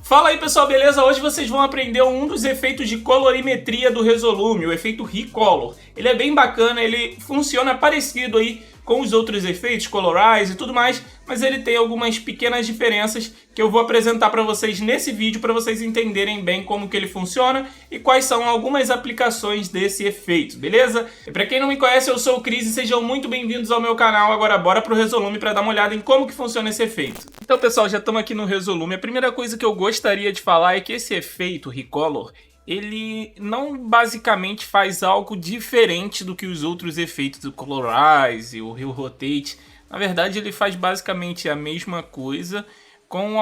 Fala aí pessoal, beleza? Hoje vocês vão aprender um dos efeitos de colorimetria do Resolume, o efeito Recolor. Ele é bem bacana, ele funciona parecido aí com os outros efeitos, Colorize e tudo mais, mas ele tem algumas pequenas diferenças que eu vou apresentar para vocês nesse vídeo para vocês entenderem bem como que ele funciona e quais são algumas aplicações desse efeito, beleza? E para quem não me conhece, eu sou o Cris e sejam muito bem-vindos ao meu canal. Agora bora pro Resolume para dar uma olhada em como que funciona esse efeito. Então pessoal, já estamos aqui no Resolume. A primeira coisa que eu gostaria de falar é que esse efeito Recolor, ele não basicamente faz algo diferente do que os outros efeitos do Colorize, o Hue Rotate. Na verdade, ele faz basicamente a mesma coisa com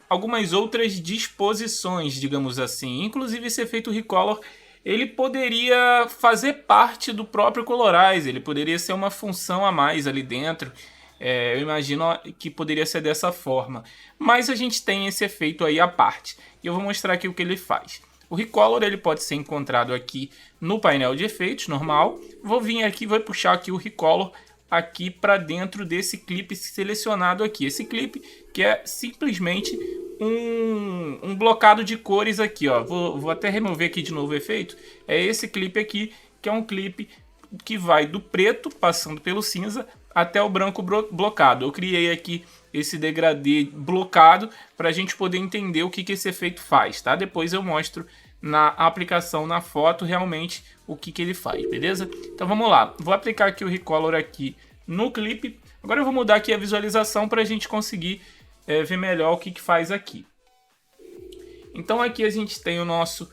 algumas outras disposições, digamos assim. Inclusive, esse efeito Recolor, ele poderia fazer parte do próprio Colorize, ele poderia ser uma função a mais ali dentro. Eu imagino que poderia ser dessa forma. Mas a gente tem esse efeito aí à parte. E eu vou mostrar aqui o que ele faz. O Recolor ele pode ser encontrado aqui no painel de efeitos normal. Vou vir aqui, vou puxar aqui o Recolor aqui para dentro desse clipe selecionado aqui. Esse clipe que é simplesmente um blocado de cores aqui, ó. Vou até remover aqui de novo o efeito. É esse clipe aqui, que é um clipe que vai do preto, passando pelo cinza, até o branco blocado. Eu criei aqui esse degradê blocado para a gente poder entender o que esse efeito faz, tá? Depois eu mostro na aplicação, na foto, realmente o que ele faz, beleza? Então vamos lá. Vou aplicar aqui o Recolor aqui no clipe. Agora eu vou mudar aqui a visualização para a gente conseguir ver melhor o que faz aqui. Então aqui a gente tem o nosso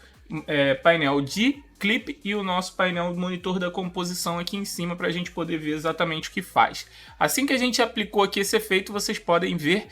painel de clipe e o nosso painel monitor da composição aqui em cima para a gente poder ver exatamente o que faz. Assim que a gente aplicou aqui esse efeito, vocês podem ver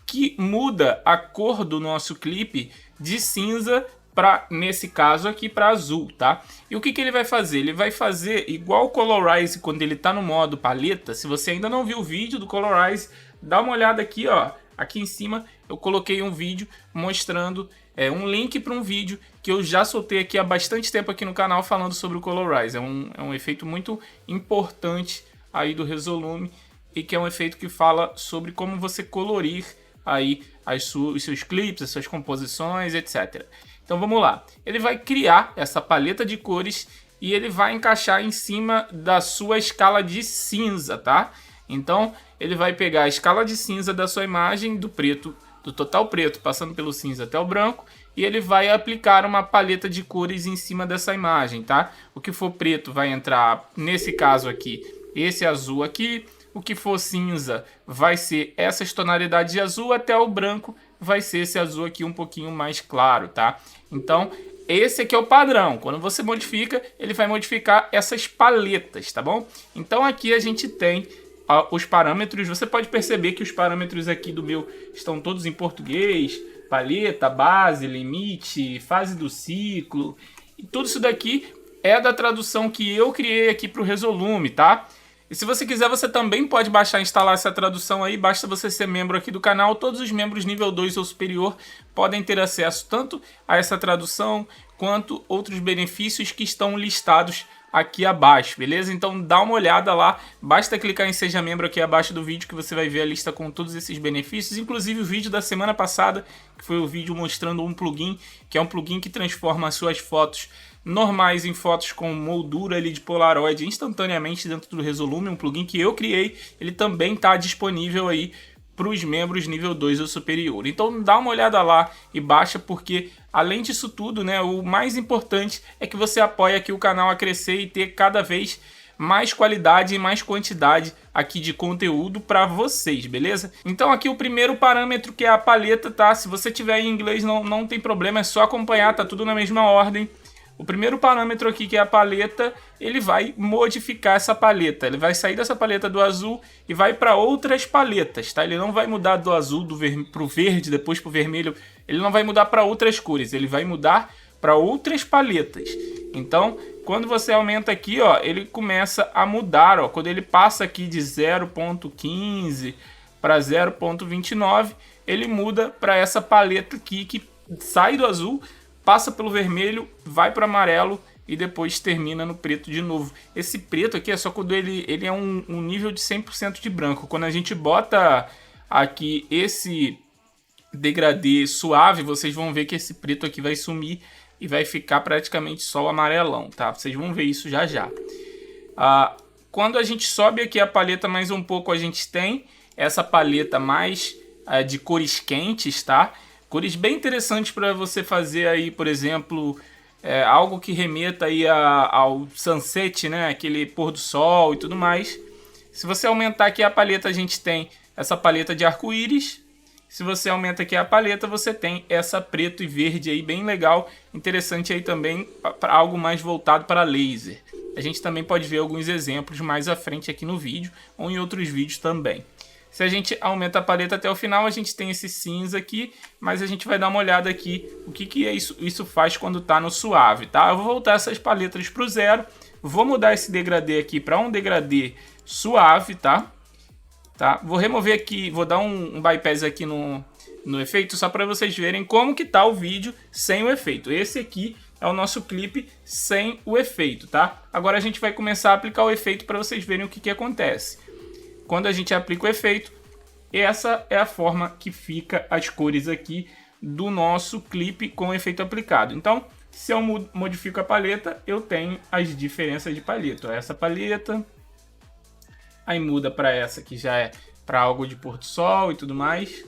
que muda a cor do nosso clipe de cinza para, nesse caso aqui, para azul, tá? E o que ele vai fazer? Ele vai fazer igual o Colorize quando ele está no modo paleta. Se você ainda não viu o vídeo do Colorize, dá uma olhada aqui, ó. Aqui em cima eu coloquei um vídeo mostrando um link para um vídeo que eu já soltei aqui há bastante tempo aqui no canal falando sobre o Colorize. É um efeito muito importante aí do Resolume e que é um efeito que fala sobre como você colorir aí os seus clipes, as suas composições, etc. Então vamos lá. Ele vai criar essa paleta de cores e ele vai encaixar em cima da sua escala de cinza, tá? Então ele vai pegar a escala de cinza da sua imagem, do preto, do total preto, passando pelo cinza até o branco, e ele vai aplicar uma paleta de cores em cima dessa imagem, tá? O que for preto vai entrar, nesse caso aqui, esse azul aqui. O que for cinza vai ser essas tonalidades de azul, até o branco vai ser esse azul aqui um pouquinho mais claro, tá? Então, esse aqui é o padrão. Quando você modifica, ele vai modificar essas paletas, tá bom? Então aqui a gente tem os parâmetros. Você pode perceber que os parâmetros aqui do meu estão todos em português. Paleta, base, limite, fase do ciclo. E tudo isso daqui é da tradução que eu criei aqui para o Resolume, tá? E se você quiser, você também pode baixar e instalar essa tradução aí. Basta você ser membro aqui do canal. Todos os membros nível 2 ou superior podem ter acesso tanto a essa tradução quanto outros benefícios que estão listados aqui abaixo, beleza? Então dá uma olhada lá, basta clicar em seja membro aqui abaixo do vídeo que você vai ver a lista com todos esses benefícios, inclusive o vídeo da semana passada, que foi o vídeo mostrando um plugin, que é um plugin que transforma as suas fotos normais em fotos com moldura ali de Polaroid instantaneamente dentro do Resolume, um plugin que eu criei. Ele também está disponível aí para os membros nível 2 ou superior. Então dá uma olhada lá e baixa, porque além disso tudo, né, o mais importante é que você apoie aqui o canal a crescer e ter cada vez mais qualidade e mais quantidade aqui de conteúdo para vocês, beleza? Então aqui o primeiro parâmetro, que é a paleta, tá? Se você tiver em inglês não tem problema, é só acompanhar, tá tudo na mesma ordem. O primeiro parâmetro aqui, que é a paleta, ele vai modificar essa paleta. Ele vai sair dessa paleta do azul e vai para outras paletas, tá? Ele não vai mudar do azul para o verde, depois para o vermelho. Ele não vai mudar para outras cores, ele vai mudar para outras paletas. Então, quando você aumenta aqui, ó, ele começa a mudar, ó. Quando ele passa aqui de 0.15 para 0.29, ele muda para essa paleta aqui, que sai do azul, passa pelo vermelho, vai para o amarelo e depois termina no preto de novo. Esse preto aqui é só quando ele é um nível de 100% de branco. Quando a gente bota aqui esse degradê suave, vocês vão ver que esse preto aqui vai sumir e vai ficar praticamente só o amarelão, tá? Vocês vão ver isso já já. Quando a gente sobe aqui a paleta mais um pouco, a gente tem essa paleta mais de cores quentes, tá? Cores bem interessantes para você fazer aí, por exemplo, algo que remeta aí ao sunset, né? Aquele pôr do sol e tudo mais. Se você aumentar aqui a paleta, a gente tem essa paleta de arco-íris. Se você aumenta aqui a paleta, você tem essa preto e verde aí bem legal, interessante aí também para algo mais voltado para laser. A gente também pode ver alguns exemplos mais à frente aqui no vídeo ou em outros vídeos também. Se a gente aumenta a paleta até o final, a gente tem esse cinza aqui, mas a gente vai dar uma olhada aqui o que isso faz quando está no suave, tá? Eu vou voltar essas paletas para o 0, vou mudar esse degradê aqui para um degradê suave, tá? Vou remover aqui, vou dar um bypass aqui no efeito, só para vocês verem como que tá o vídeo sem o efeito. Esse aqui é o nosso clipe sem o efeito, tá? Agora a gente vai começar a aplicar o efeito para vocês verem o que acontece. Quando a gente aplica o efeito, essa é a forma que fica as cores aqui do nosso clipe com o efeito aplicado. Então, se eu modifico a paleta, eu tenho as diferenças de paleta. Essa paleta... Aí muda para essa que já é para algo de pôr do sol e tudo mais.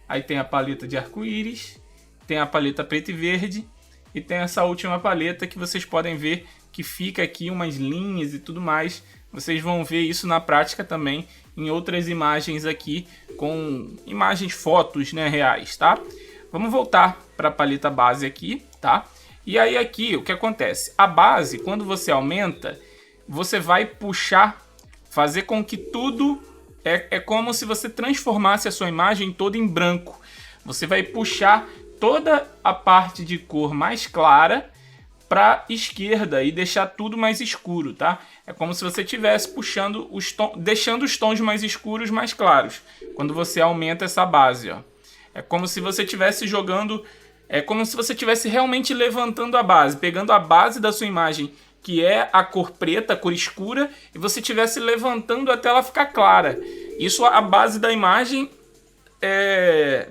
Aí tem a paleta de arco-íris, tem a paleta preto e verde e tem essa última paleta que vocês podem ver que fica aqui umas linhas e tudo mais. Vocês vão ver isso na prática também em outras imagens aqui com imagens, fotos, né, reais, tá? Vamos voltar para a paleta base aqui, tá? E aí aqui o que acontece? A base, quando você aumenta, você vai puxar, fazer com que tudo é como se você transformasse a sua imagem toda em branco. Você vai puxar toda a parte de cor mais clara para a esquerda e deixar tudo mais escuro, tá? É como se você estivesse puxando deixando os tons mais escuros mais claros. Quando você aumenta essa base, ó. É como se você estivesse jogando, é como se você estivesse realmente levantando a base, pegando a base da sua imagem, que é a cor preta, a cor escura, e você estivesse levantando até ela ficar clara. Isso a base da imagem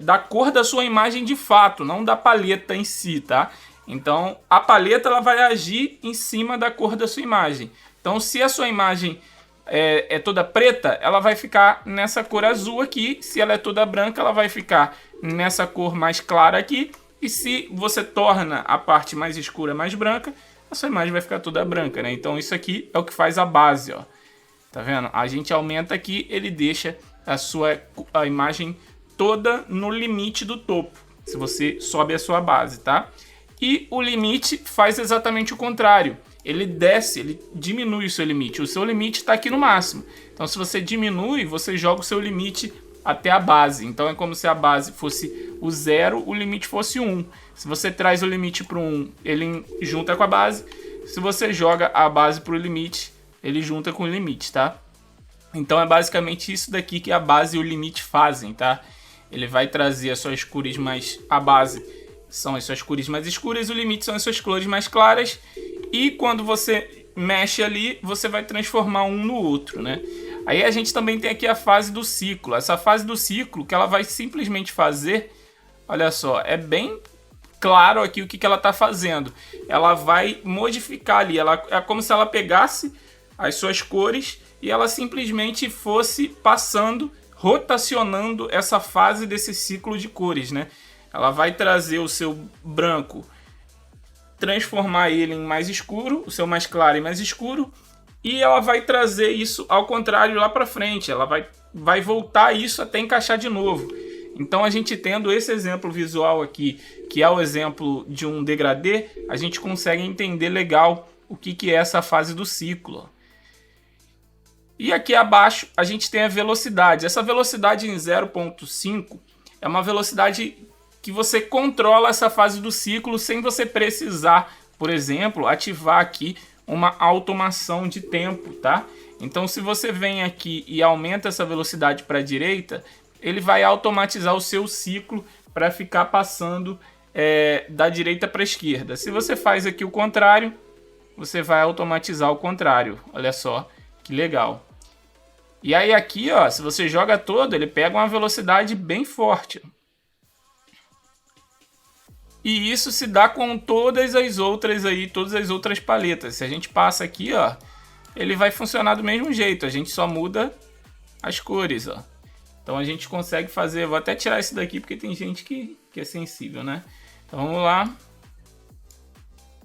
da cor da sua imagem de fato, não da paleta em si, tá? Então, a paleta ela vai agir em cima da cor da sua imagem. Então, se a sua imagem é toda preta, ela vai ficar nessa cor azul aqui. Se ela é toda branca, ela vai ficar nessa cor mais clara aqui. E se você torna a parte mais escura mais branca, a sua imagem vai ficar toda branca, né? Então isso aqui é o que faz a base, ó. Tá vendo? A gente aumenta aqui, ele deixa a imagem toda no limite do topo, se você sobe a sua base, tá? E o limite faz exatamente o contrário. Ele desce, ele diminui o seu limite. O seu limite está aqui no máximo. Então se você diminui, você joga o seu limite até a base. Então é como se a base fosse o 0, o limite fosse 1. Se você traz o limite para o 1, ele junta com a base. Se você joga a base para o limite, ele junta com o limite, tá? Então é basicamente isso daqui que a base e o limite fazem, tá? Ele vai trazer as suas cores mais... A base são as suas cores mais escuras, o limite são as suas cores mais claras. E quando você mexe ali, você vai transformar um no outro, né? Aí a gente também tem aqui a fase do ciclo. Essa fase do ciclo que ela vai simplesmente fazer... Olha só, é bem claro aqui o que ela está fazendo. Ela vai modificar ali. É como se ela pegasse as suas cores e ela simplesmente fosse passando, rotacionando essa fase desse ciclo de cores, né? Ela vai trazer o seu branco, transformar ele em mais escuro, o seu mais claro em mais escuro, e ela vai trazer isso ao contrário lá para frente. Ela vai voltar isso até encaixar de novo. Então a gente tendo esse exemplo visual aqui, que é o exemplo de um degradê, a gente consegue entender legal o que é essa fase do ciclo. E aqui abaixo a gente tem a velocidade. Essa velocidade em 0.5 é uma velocidade que você controla essa fase do ciclo sem você precisar, por exemplo, ativar aqui uma automação de tempo, tá? Então se você vem aqui e aumenta essa velocidade para a direita, ele vai automatizar o seu ciclo para ficar passando da direita para a esquerda. Se você faz aqui o contrário, você vai automatizar o contrário. Olha só que legal. E aí aqui, ó, se você joga todo, ele pega uma velocidade bem forte. E isso se dá com todas as outras paletas. Se a gente passa aqui, ó, ele vai funcionar do mesmo jeito. A gente só muda as cores, ó. Então a gente consegue fazer... Vou até tirar esse daqui porque tem gente que é sensível, né? Então vamos lá.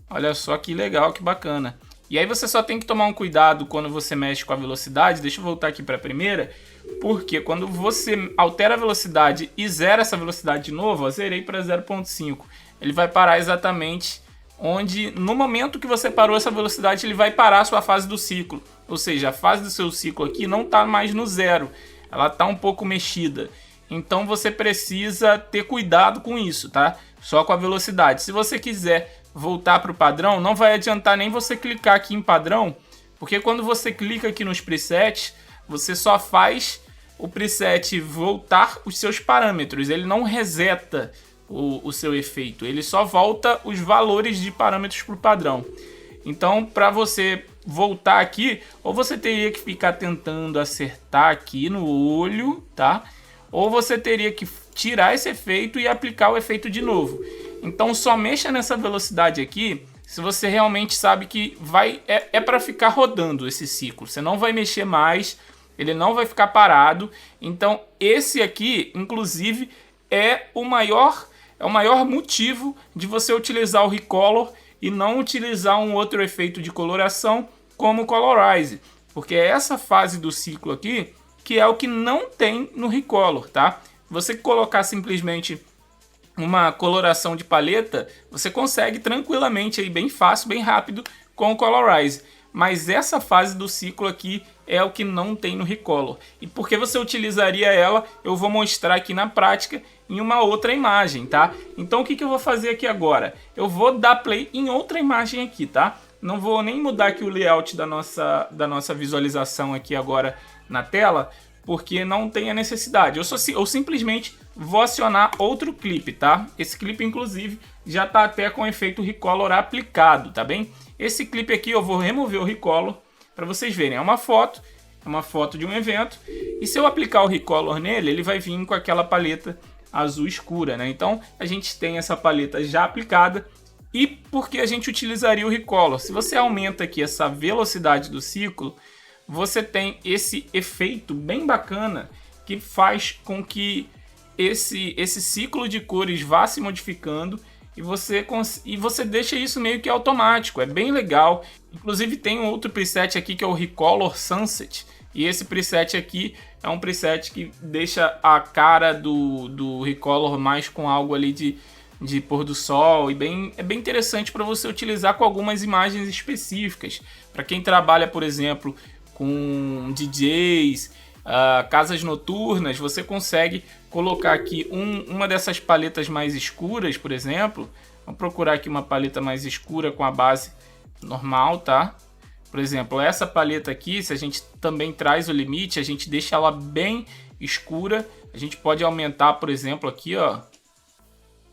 Olha só que legal, que bacana. E aí você só tem que tomar um cuidado quando você mexe com a velocidade. Deixa eu voltar aqui para a primeira. Porque quando você altera a velocidade e zera essa velocidade de novo, ó, zerei para 0.5. Ele vai parar exatamente onde, no momento que você parou essa velocidade, ele vai parar a sua fase do ciclo. Ou seja, a fase do seu ciclo aqui não está mais no zero. Ela está um pouco mexida. Então você precisa ter cuidado com isso, tá? Só com a velocidade. Se você quiser voltar para o padrão, não vai adiantar nem você clicar aqui em padrão, porque quando você clica aqui nos presets, você só faz o preset voltar os seus parâmetros. Ele não reseta o seu efeito, ele só volta os valores de parâmetros para o padrão. Então, para você voltar aqui, ou você teria que ficar tentando acertar aqui no olho, tá? Ou você teria que tirar esse efeito e aplicar o efeito de novo. Então só mexa nessa velocidade aqui se você realmente sabe que é para ficar rodando esse ciclo. Você não vai mexer mais, ele não vai ficar parado. Então esse aqui, inclusive, é o maior motivo de você utilizar o Recolor e não utilizar um outro efeito de coloração como o Colorize. Porque é essa fase do ciclo aqui que é o que não tem no Recolor, tá? Você colocar simplesmente uma coloração de paleta, você consegue tranquilamente, aí, bem fácil, bem rápido com o Colorize. Mas essa fase do ciclo aqui é o que não tem no Recolor. E por que você utilizaria ela, eu vou mostrar aqui na prática em uma outra imagem, tá? Então o que eu vou fazer aqui agora? Eu vou dar play em outra imagem aqui, tá? Não vou nem mudar aqui o layout da nossa visualização aqui agora na tela, porque não tem a necessidade. Eu simplesmente vou acionar outro clipe, tá? Esse clipe, inclusive, já tá até com o efeito Recolor aplicado, tá bem? Esse clipe aqui eu vou remover o Recolor para vocês verem. É uma foto de um evento, e se eu aplicar o Recolor nele, ele vai vir com aquela paleta azul escura, né? Então a gente tem essa paleta já aplicada. E por que a gente utilizaria o Recolor? Se você aumenta aqui essa velocidade do ciclo, você tem esse efeito bem bacana que faz com que esse ciclo de cores vá se modificando e você deixa isso meio que automático. É bem legal. Inclusive tem um outro preset aqui que é o Recolor Sunset, e esse preset aqui é um preset que deixa a cara do Recolor mais com algo ali de pôr do sol, e é bem interessante para você utilizar com algumas imagens específicas. Para quem trabalha, por exemplo, com DJs, casas noturnas, você consegue colocar aqui uma dessas paletas mais escuras, por exemplo. Vamos procurar aqui uma paleta mais escura com a base normal, tá? Por exemplo, essa paleta aqui, se a gente também traz o limite, a gente deixa ela bem escura. A gente pode aumentar, por exemplo, aqui, ó.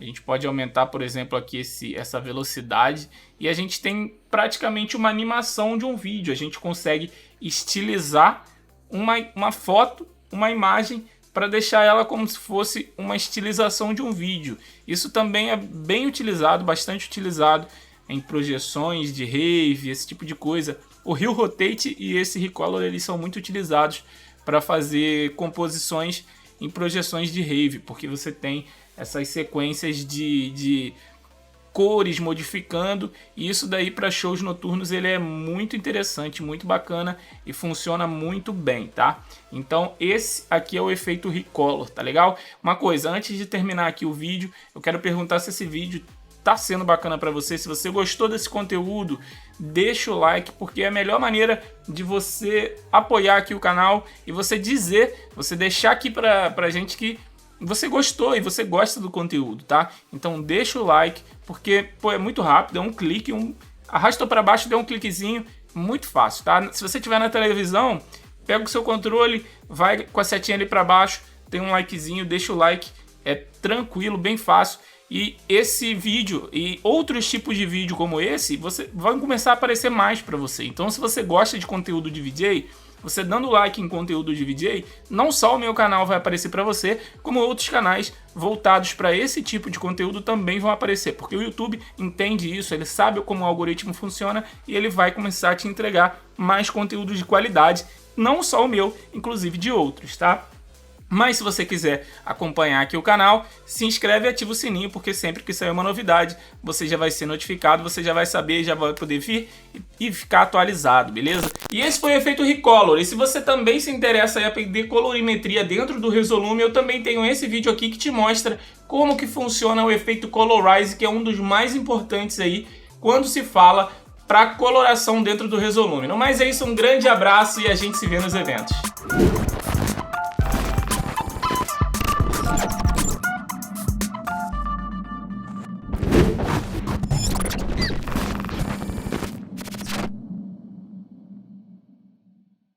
A gente pode aumentar, por exemplo, aqui essa velocidade, e a gente tem praticamente uma animação de um vídeo. A gente consegue estilizar uma foto, uma imagem, para deixar ela como se fosse uma estilização de um vídeo. Isso também é bem utilizado, bastante utilizado em projeções de rave, esse tipo de coisa. O Hue Rotate e esse Recolor, eles são muito utilizados para fazer composições em projeções de rave, porque você tem essas sequências de cores modificando, e isso daí para shows noturnos ele é muito interessante, muito bacana e funciona muito bem, tá? Então esse aqui é o efeito Recolor, tá legal? Uma coisa, antes de terminar aqui o vídeo, eu quero perguntar se esse vídeo tá sendo bacana para você. Se você gostou desse conteúdo, deixa o like, porque é a melhor maneira de você apoiar aqui o canal e você deixar aqui pra gente que você gostou e você gosta do conteúdo, tá? Então deixa o like, porque pô, é muito rápido, é um clique, arrasta para baixo, dê um cliquezinho, muito fácil, tá? Se você estiver na televisão, pega o seu controle, vai com a setinha ali para baixo, tem um likezinho, deixa o like, é tranquilo, bem fácil. E esse vídeo e outros tipos de vídeo como esse, vão começar a aparecer mais para você. Então se você gosta de conteúdo de VJ, você dando like em conteúdo de VJ, não só o meu canal vai aparecer para você, como outros canais voltados para esse tipo de conteúdo também vão aparecer, porque o YouTube entende isso, ele sabe como o algoritmo funciona e ele vai começar a te entregar mais conteúdos de qualidade, não só o meu, inclusive de outros, tá? Mas se você quiser acompanhar aqui o canal, se inscreve e ativa o sininho, porque sempre que sair uma novidade, você já vai ser notificado, você já vai saber, já vai poder vir e ficar atualizado, beleza? E esse foi o efeito Recolor. E se você também se interessa em aprender colorimetria dentro do Resolume, eu também tenho esse vídeo aqui que te mostra como que funciona o efeito Colorize, que é um dos mais importantes aí quando se fala para coloração dentro do Resolume. No mais é isso, um grande abraço e a gente se vê nos eventos.